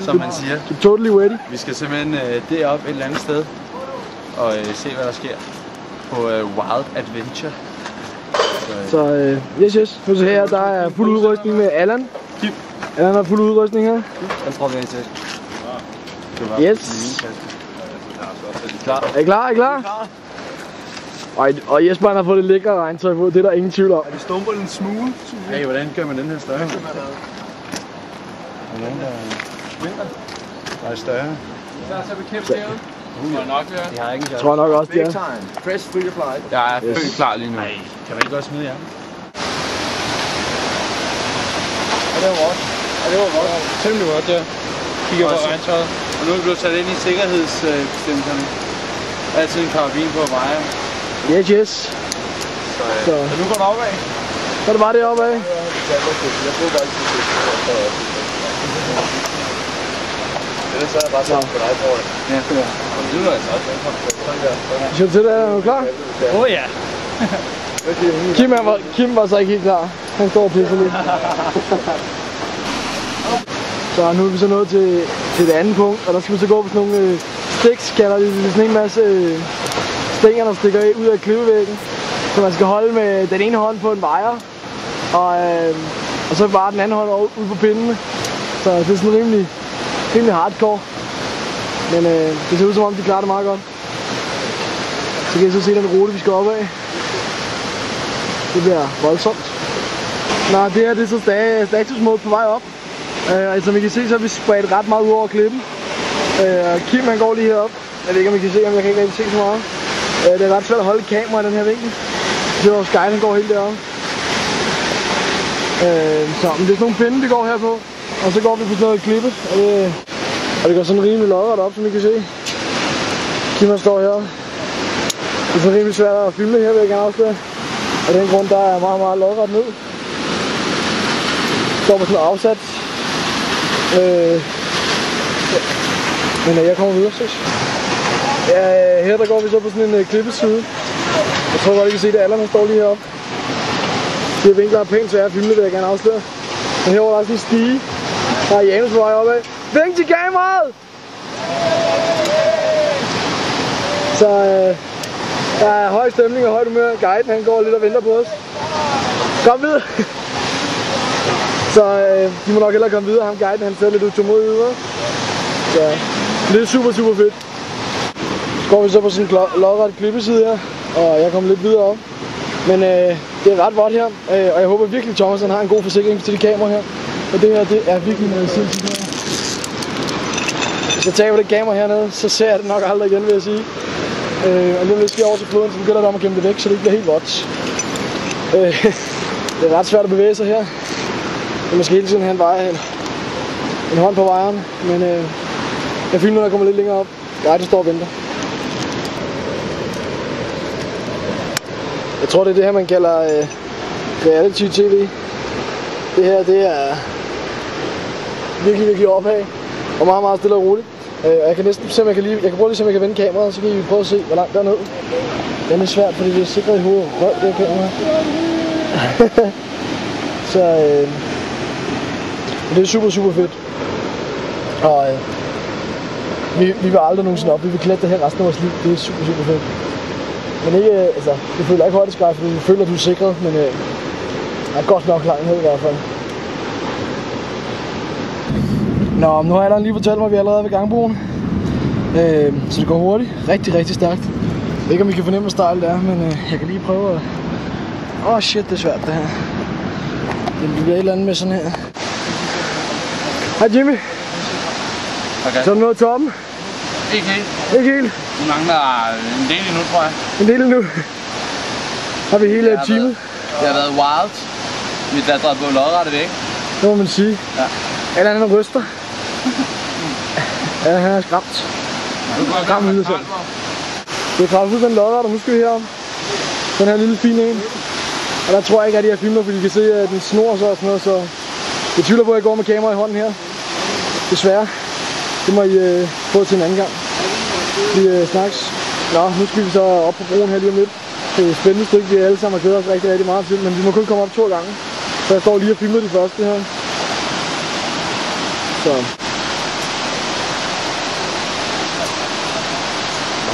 som man siger. Du er totally ready. Vi skal simpelthen derop et eller andet sted og se, hvad der sker på Wild Adventure. Så yes. Nu så her, der er fuld udrustning med Allan. Allan har fuld udrustning her. Den tror vi til. Yes. Er I klar? Og Jesper har fået det lækre regntøj på, det er der ingen tvivl om. Er det stumper en smule? Hey, hvordan gør man den her større? Hvordan der er større? Der er så bekæmt derude. Det har ikke en tror jeg nok også, det er. Press free applied. Jeg er helt klar lige nu. Nej, kan man ikke godt smide jer? Og det var godt. Temmelig godt, ja. Kigger på regntøjet. Og nu er vi blevet sat ind i sikkerhedsbestemmelserne. Altid en karabin på vejen. Yes. Så nu går det opad. Så er det bare det opad. Jeg tror bare ikke, ellers så er jeg bare sammen på dig, tror jeg. Ja, det lyder altså også. Skal du til det? Er du klar? Ja. Kim var så ikke helt klar. Han står og pisser lidt. Så nu er vi så nået til det andet punkt, og der skal vi så gå på sådan nogle sticks, kalder de sådan en masse stænger, der stikker ud af klippevæggen. Så man skal holde med den ene hånd på en wire, og så bare den anden hånd ud på pindene. Så det er sådan rimelig hardcore. Men det ser ud som om, de klarer det meget godt. Så kan I så se den rute, vi skal op af. Det bliver voldsomt. Nå, det her det er så statusmode på vej op. Som I kan se, så har vi spredt ret meget ud over klippen. Kim han går lige herop. Jeg ved ikke om I kan se ham, jeg kan ikke rigtig se så meget. Det er ret svært at holde kamera i den her vinkel. Det er vores guide, han går helt deroppe. Så men det er sådan nogle pinde, vi går her på. Og så går vi på sådan noget klippe. Og det går sådan rimelig lodret op, som I kan se. Kim han står her. Det er sådan rimelig svært at filme her, vil jeg gerne afsløre. Og den grund, der er meget lodret ned. Står på sådan noget afsat. Men jeg kommer videre, ses. Ja, her der går vi så på sådan en klippeside. Jeg tror godt, I kan se det. Allan står lige heroppe. De her vinkler er pænt svære at filme, vil jeg gerne afsløre. Men herovre der er sådan en stige. Der er Janus på vej opad. Vink til kameraet! Så der er høj stemning og højt humør. Guiden han går lidt og venter på os. Kom videre! Så de må nok hellere komme videre. Ham guiden han ser lidt utålmodig ud. Så det er super fedt. Så går vi så på sådan en lodret klippeside her. Og jeg kommer lidt videre op. Men det er ret vådt her. Og jeg håber virkelig, at Thomas han har en god forsikring til de kamera her. Og det her, det er virkelig noget sindssygt her. Hvis jeg tager det kamera hernede, så ser jeg det nok aldrig igen, vil jeg sige. Og lige lidt skal over til floden, så begynder det om at gemme det væk, så det ikke bliver helt vådt. Det er ret svært at bevæge sig her. Jeg måske hele tiden have en hånd på vejeren, men jeg filmer, når jeg kommer lidt længere op. Jeg står og venter. Jeg tror, det er det her, man kalder reality TV. Det her, det er virkelig opad, og meget stille og roligt. Og jeg kan næsten se, om jeg kan prøve lige se, om jeg kan vende kameraet, så kan I prøve at se, hvor langt der er ned. Det er lidt svært, fordi det er sikret i hovedet røv, det her kamera. Så det er super fedt. Og vi vil aldrig nogensinde op. Vi vil klatre her resten af vores liv. Det er super fedt. Men ikke, altså, du føler ikke højdeskræk, fordi du føler, at du er sikret, men der er godt nok langt ned i hvert fald. Nå, nu har jeg lige fortalt mig, at vi allerede er ved gangbroen. Så det går hurtigt. Rigtig stærkt. Jeg ved ikke, om I kan fornemme, hvor stejlt det er, men jeg kan lige prøve at... Shit, det er svært det her. Det bliver et eller andet med sådan her. Hej Jimmy. Okay. Så er du nået toppen? Ikke helt. Ikke helt? Vi mangler en del endnu, tror jeg. En del endnu? Har vi hele teamet? Det har været wild. Vi er drejet på lodrette væk. Det må man sige. Ja. Eller han ryster. Ja, han er skræmt. Skræmt ud selv. Det er kraftigt fuldstændig lodret, og nu skal vi herom. Den her lille fine en. Og der tror jeg ikke, at jeg filmer, fordi I kan se, at den snor sig og sådan noget, så jeg tvivler på, at jeg går med kamera i hånden her. Desværre. Det må I få til en anden gang. Vi snakkes. Nå, nu skal vi så op på broen her lige om lidt. Det er et spændende stykke, vi alle sammen har glædet os rigtig meget til, men vi må kun komme op 2 gange. Så jeg står lige og filmer de første her. Så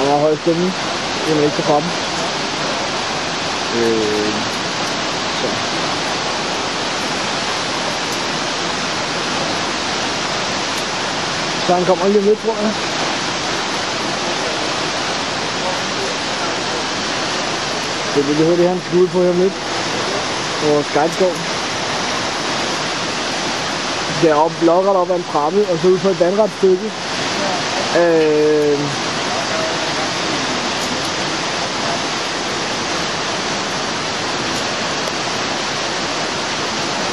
Der er høj stemning. Det er ikke så fremme. Så. Så han kommer lige om lidt, tror jeg. Det er det, han skal ud på her om lidt. På Skejteskov. Det er op, lodret op ad en trappe, og så ud på et vandret stykke.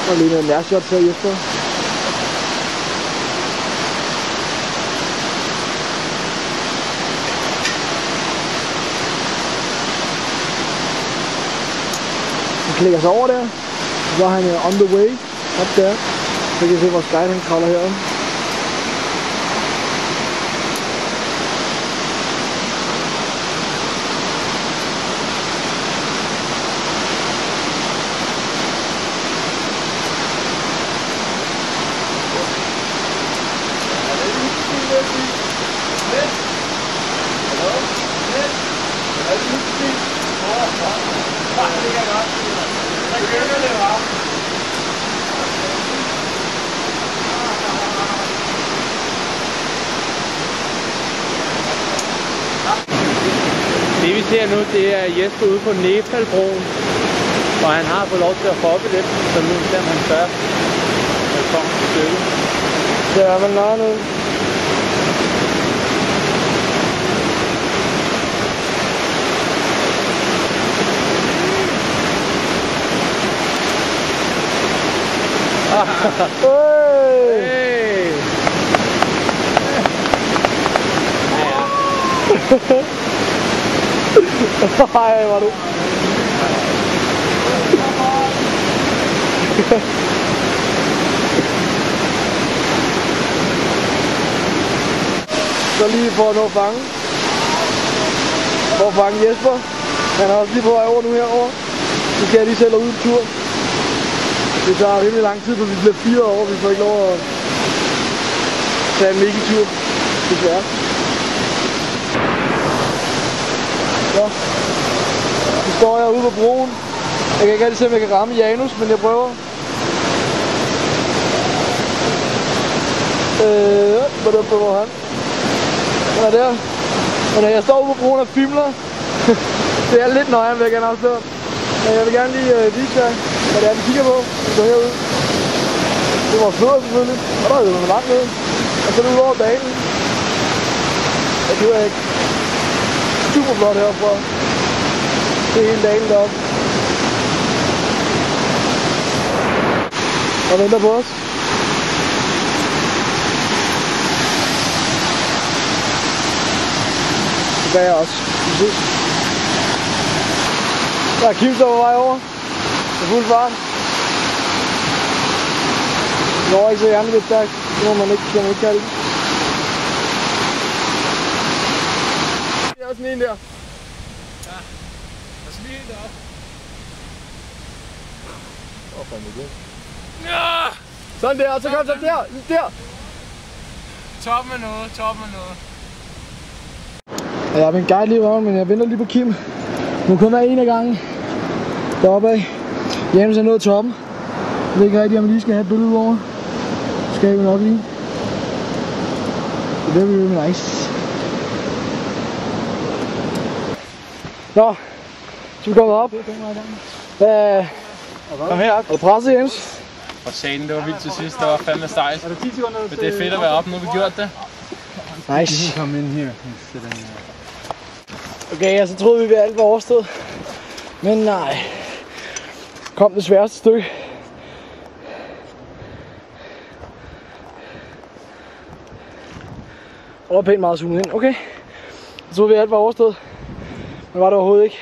Og lige noget nærshot her efter. Han klikker sig over der. Så er han on the way op der. Så kan I se, hvor Sky han kravler herom. Det vi ser nu, det er Jesper ude på Nepalbroen, og han har fået lov til at hoppe lidt, så nu ser han først. Velkommen til stykket. Der er man nøje nu. Hey! Hej, var du? Så lige for at nå at fange. For at fange Jesper. Han er også lige på vej over nu herovre. Så skal jeg lige selv ud en tur. Det tager rimelig lang tid, for vi bliver 4 år. Vi får ikke lov at tage en mega-tur. Desværre. Så. Nu står jeg ude på broen. Jeg kan ikke rigtig se, om jeg kan ramme Janus, men jeg prøver. Hvor han? Han er der. Men jeg står ude på broen og filmer. Det er lidt nøje, vil jeg gerne afsløre. Men jeg vil gerne lige vise jer, hvad det er, vi kigger på. Vi går herud. Det er vores fødder selvfølgelig. Og der er jo noget langt ned. Og så er det ud over banen. Og det er super flot herfra. Det er hele dagen deroppe. Og venter på os. Tilbage er også. Der er Kim, der på vej over. Det er fuld fart. Det går ikke så gerne lidt stærkt. Det må man ikke kalde. Det er også en der. Ja, der er sådan en deroppe. Åh, fandme det. Ja! Sådan der, og så kom så der. Toppen af noget, toppen af noget. Ja, jeg er en guide lige over, men jeg venter lige på Kim. Nu kun er en af gangen. Deroppe af. Janus er nået toppen. Jeg ved ikke rigtig, om jeg lige skal have et billede over. Det skal jeg jo nok lige. Det er very nice. Nå, så vi kommer op. Kom herop. Er du presset, Jens? Og sagen, det var vildt til sidst. Det var fandme sejt. Men det er fedt at være oppe, nu har vi gjort det. Nice. Kom ind her. Okay, så troede vi, at alt var overstået. Men nej. Kom det sværeste stykke. Og der var pænt meget zoomet ind. Okay. Så troede vi, at alt var overstået. Men var det overhovedet ikke.